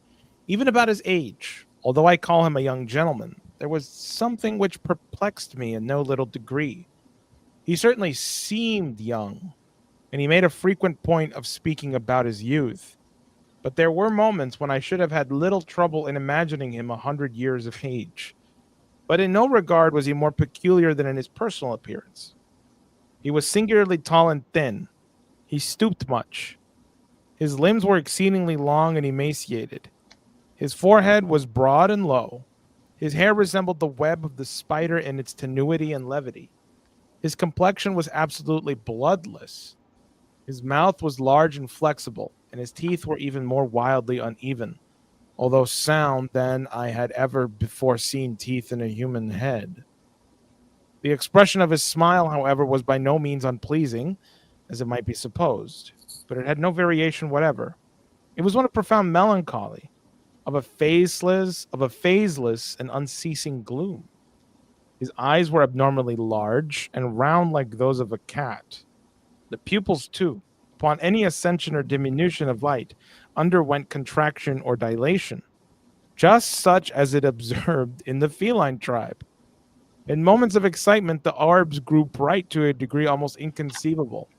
[SPEAKER 1] Even about his age, although I call him a young gentleman, there was something which perplexed me in no little degree. He certainly seemed young, and he made a frequent point of speaking about his youth. But there were moments when I should have had little trouble in imagining him 100 years of age. But in no regard was he more peculiar than in his personal appearance. He was singularly tall and thin. He stooped much. His limbs were exceedingly long and emaciated. His forehead was broad and low. His hair resembled the web of the spider in its tenuity and levity. His complexion was absolutely bloodless. His mouth was large and flexible, and his teeth were even more wildly uneven, although sound than I had ever before seen teeth in a human head. The expression of his smile, however, was by no means unpleasing, as it might be supposed, but it had no variation whatever. It was one of profound melancholy, of a phaseless and unceasing gloom. His eyes were abnormally large and round like those of a cat. The pupils, too, upon any ascension or diminution of light, underwent contraction or dilation, just such as it observed in the feline tribe. In moments of excitement, the orbs grew bright to a degree almost inconceivable,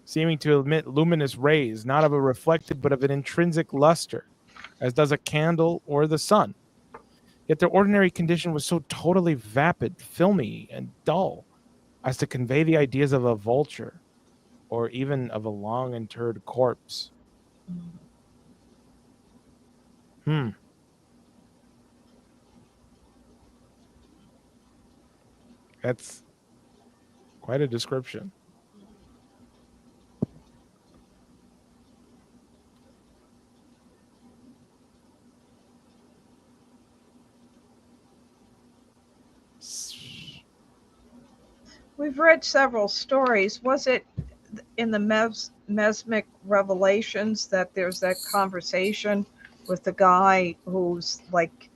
[SPEAKER 1] seeming to emit luminous rays, not of a reflected but of an intrinsic luster, as does a candle or the sun. Yet their ordinary condition was so totally vapid, filmy, and dull as to convey the ideas of a vulture or even of a long interred corpse. That's quite a description.
[SPEAKER 3] We've read several stories. Was it in the Mesmic Revelations that there's that conversation with the guy who's like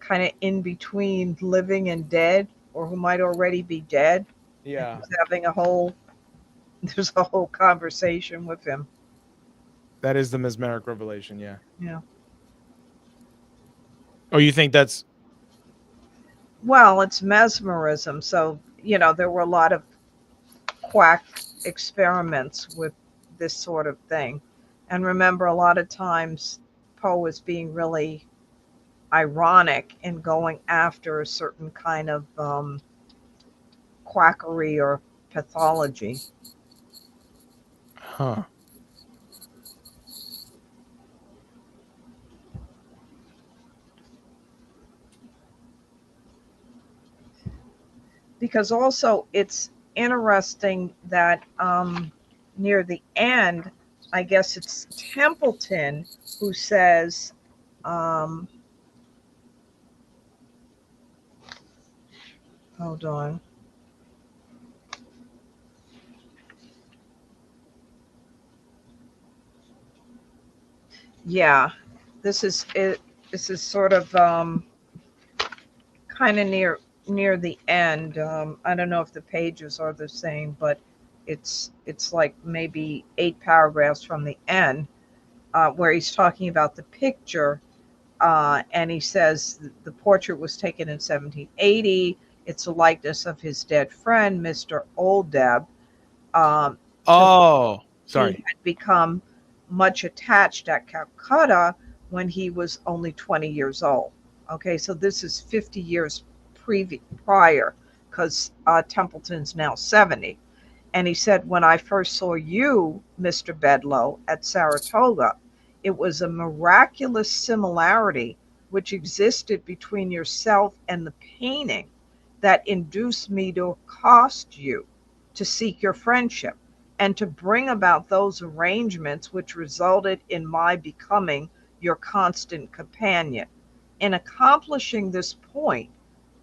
[SPEAKER 3] kind of in between living and dead, or who might already be dead?
[SPEAKER 1] Yeah.
[SPEAKER 3] He's having there's a whole conversation with him.
[SPEAKER 1] That is the mesmeric revelation, yeah.
[SPEAKER 3] Yeah.
[SPEAKER 1] Oh, you think that's...
[SPEAKER 3] Well, it's mesmerism. So, there were a lot of quack experiments with this sort of thing. And remember, a lot of times Poe was being really ironic in going after a certain kind of quackery or pathology.
[SPEAKER 1] Huh.
[SPEAKER 3] Because also it's interesting that near the end, I guess it's Templeton who says, hold on. Yeah, this is it. This is sort of kind of near the end. I don't know if the pages are the same, but it's like maybe 8 paragraphs from the end, where he's talking about the picture, and he says the portrait was taken in 1780. It's a likeness of his dead friend, Mr. Oldeb.
[SPEAKER 1] Oh, sorry.
[SPEAKER 3] He had become much attached at Calcutta when he was only 20 years old. Okay, so this is 50 years prior, because Templeton's now 70. And he said, when I first saw you, Mr. Bedloe, at Saratoga, it was a miraculous similarity which existed between yourself and the painting that induced me to accost you to seek your friendship. and to bring about those arrangements which resulted in my becoming your constant companion. In accomplishing this point,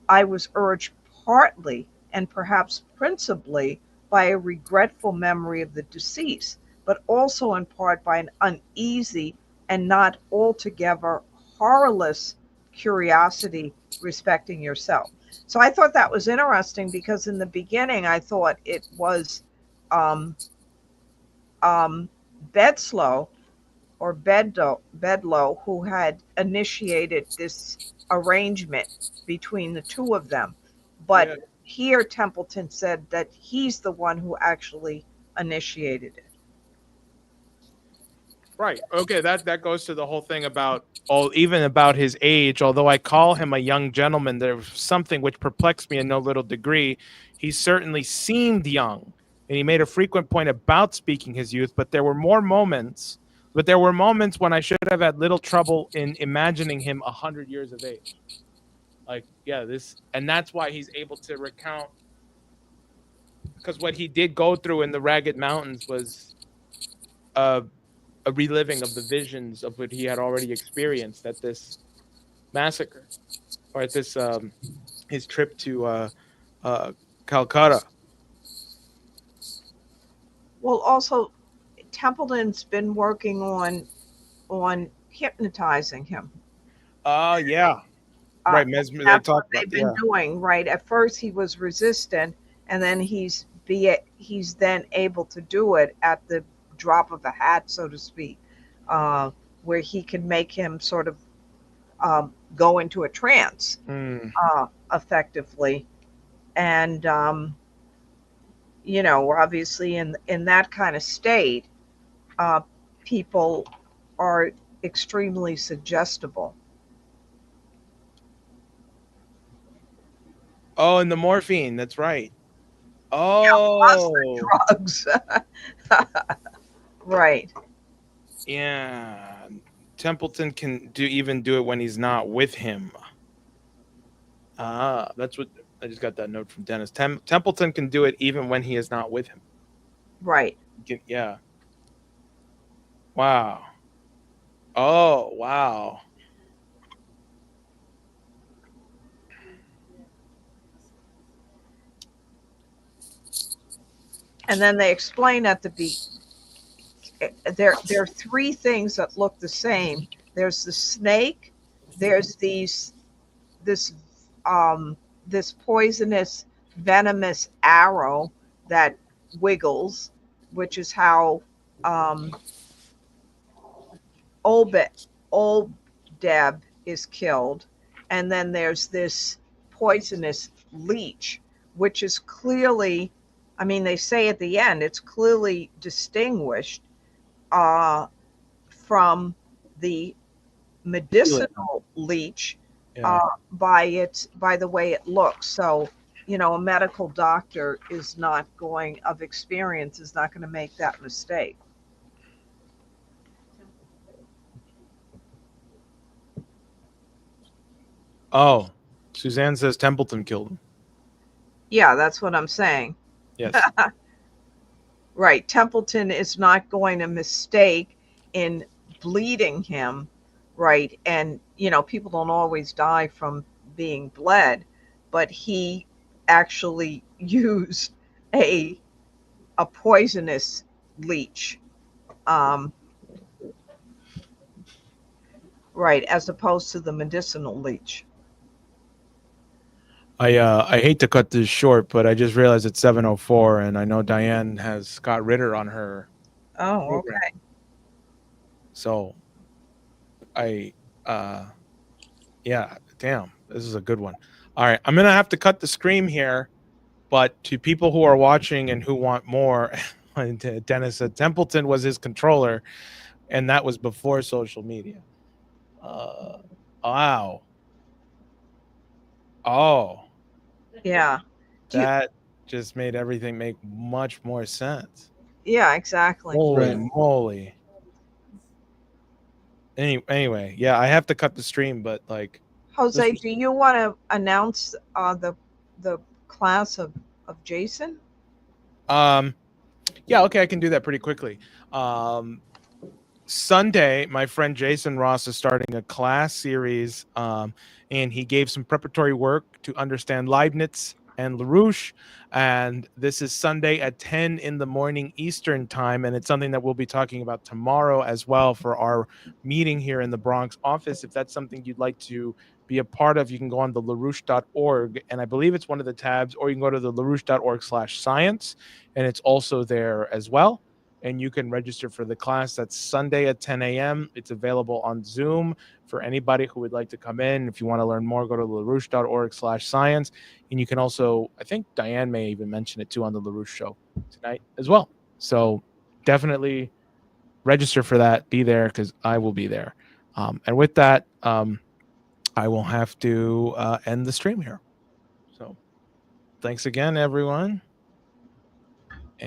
[SPEAKER 3] I was urged partly and perhaps principally by a regretful memory of the deceased, but also in part by an uneasy and not altogether horrorless curiosity respecting yourself. So I thought that was interesting because in the beginning I thought it was um, Bedslow or Bedlow who had initiated this arrangement between the two of them. But
[SPEAKER 1] Yeah.
[SPEAKER 3] here Templeton said that he's the one who actually initiated it.
[SPEAKER 1] Right. Okay. That goes to the whole thing about even about his age. Although I call him a young gentleman, there's something which perplexed me in no little degree. He certainly seemed young, and he made a frequent point about speaking his youth. But there were more moments. But there were moments when I should have had little trouble in imagining him 100 years of age. Like, yeah, and that's why he's able to recount, because what he did go through in the Ragged Mountains was uh, a reliving of the visions of what he had already experienced at this massacre, or at this his trip to Calcutta.
[SPEAKER 3] Well, also Templeton's been working on hypnotizing him.
[SPEAKER 1] Oh yeah,
[SPEAKER 3] Uh,
[SPEAKER 1] right. Mesmer. They
[SPEAKER 3] that's what
[SPEAKER 1] talked about,
[SPEAKER 3] they've been doing, right? At first he was resistant, and then he's then able to do it at the drop of a hat, so to speak, uh, where he can make him sort of go into a trance
[SPEAKER 1] Mm.
[SPEAKER 3] effectively. And obviously in that kind of state, uh, people are extremely suggestible.
[SPEAKER 1] Oh, and the morphine. That's right.
[SPEAKER 3] Plus
[SPEAKER 1] Oh,
[SPEAKER 3] the drugs. Right.
[SPEAKER 1] yeah. Templeton can do it when he's not with him. Ah, that's what I just got that note from Dennis. Templeton can do it even when he is not with him.
[SPEAKER 3] Right.
[SPEAKER 1] Yeah. Wow. Oh, wow.
[SPEAKER 3] And then they explain at the there are three things that look the same. There's the snake, there's this this poisonous venomous arrow that wiggles, which is how old Deb is killed. And then there's this poisonous leech, which is clearly, I mean, they say at the end, it's clearly distinguished from the medicinal leech
[SPEAKER 1] Yeah.
[SPEAKER 3] by the way it looks. So, a medical doctor is not going to make that mistake.
[SPEAKER 1] Oh, Suzanne says Templeton killed him.
[SPEAKER 3] Yeah, that's what I'm saying.
[SPEAKER 1] Yes.
[SPEAKER 3] Right. Templeton is not going to mistake in bleeding him, right? And, people don't always die from being bled, but he actually used a poisonous leech, right, as opposed to the medicinal leech.
[SPEAKER 1] I hate to cut this short, but I just realized it's 7:04, and I know Diane has Scott Ritter on her
[SPEAKER 3] Oh,
[SPEAKER 1] program.
[SPEAKER 3] okay.
[SPEAKER 1] So yeah, damn, this is a good one. All right, I'm gonna have to cut the stream here, but to people who are watching and who want more, Dennis said Templeton was his controller, and that was before social media. Wow. Oh,
[SPEAKER 3] Yeah.
[SPEAKER 1] that just made everything make much more sense.
[SPEAKER 3] Yeah, exactly.
[SPEAKER 1] Holy
[SPEAKER 2] Right.
[SPEAKER 1] moly. Anyway, yeah, I have to cut the stream, but like,
[SPEAKER 3] Jose,
[SPEAKER 1] was-
[SPEAKER 3] do you want to announce the class of Jason?
[SPEAKER 1] Yeah, okay, I can do that pretty quickly. Sunday, my friend Jason Ross is starting a class series, and he gave some preparatory work to understand Leibniz and LaRouche. And this is Sunday at 10 in the morning Eastern time. And it's something that we'll be talking about tomorrow as well for our meeting here in the Bronx office. If that's something you'd like to be a part of, you can go on the LaRouche.org. And I believe it's one of the tabs, or you can go to the LaRouche.org/science. And it's also there as well, and you can register for the class. That's Sunday at 10 a.m. It's available on Zoom for anybody who would like to come in. If you want to learn more, go to LaRouche.org/science. And you can also, I think Diane may even mention it too on the LaRouche show tonight as well. So definitely register for that. Be there, because I will be there. And with that, I will have to end the stream here. So thanks again, everyone.